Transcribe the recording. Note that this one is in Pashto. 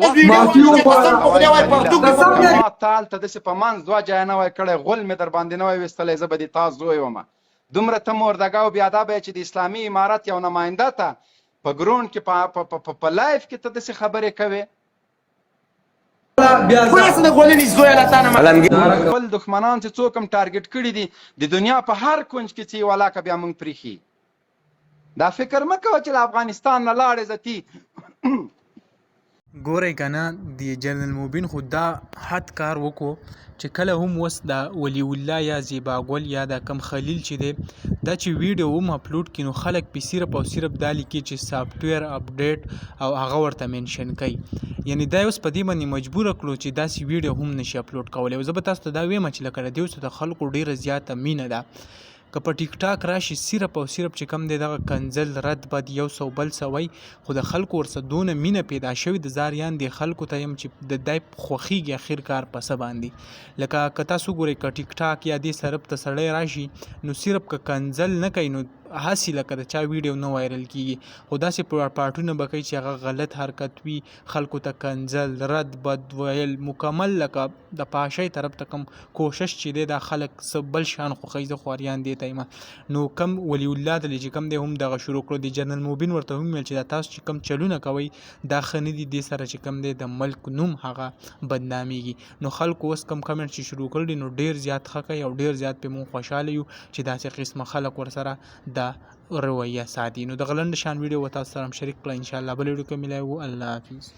معافي وغواړم ما تال ته داسې په منځ دوه جایه نه وای کړی غول مې در باندې نه وای ویستلی زه به د تا زوی وم دومره ته مردګه او بېادبه یې چې د اسلامي امارت یو نماینده ته په ګروند کې په لایف کې ته داسې خبرې کوې خپل دښمنان چې څوک هم ټارګټ کړي دي د دنیا په هر کونج کې چې ولاکه بیا موږ پرېښي دا فکر مه کوه چې له افغانستان نه لاړې زه ګورئ کنه د جنرال موبین خو دا حد کار وکړو چې کله هم اوس د ولی الله یا زیبا ګل یا د کم خلیل چې دی دا چې ویډیو هم اپلوډ کړي نو خلک پې صرف او صرف دا لیکي چې سافټویر اپډیټ او هغه ورته منشن کوي یعنی دا اوس په دې باندې مجبوره کړو چې داسې ویډیو هم نشي اپلوډ کولی او زه به تاسو ته دا وایم چې لکه د دې اوس د خلکو ډېره زیاته مینه ده که په ټیک ټاک راشي صرف او صرف چې کم دی دغه کنزل رد بد یو سو بل سوی خو د خلکو ورسره دونه مینه پیدا شوې د زاریان دی خلکو ته یم چې د دای خوښیږي اخر کار په څه باندې لکه که تاسو ګورئ که ټیک ټاک یا دې سرب ته سړی راشي نو صرف که کنزل نه کوي نو هسې لکه د چا ویډیو نه وایرل کیږي خو داسې پارټونه به کوي چې هغه غلط حرکت وي خلکو ته کنزل رد بد ویل مکمل لکه د پاشۍ طرف ته کم کوشش چې دی دا خلک څه بل شان خوښوي زه خواريان دې ته یم نو کم ولی الله دلې چې کم دی هم دغه شروع کړو د جنرال موبین ورته هم ویل چې دا تاسو چې کم چلونه کوئ دا ښه نه دي دې سره چې کم دی د ملک نوم هغه بدنامیږي نو خلکو اوس کم کمنټ چې شروع کړي نو ډېر زیات ښه کوي او ډېر زیات پې مونږ خوشحاله یو چې داسې قسمه خلک ورسره دا رویه ساتي نو دغه لنډ شان ویډیو به تاسو سره هم شریک کړه انشاءالله بل ویډیو کې ملایو الله حافظ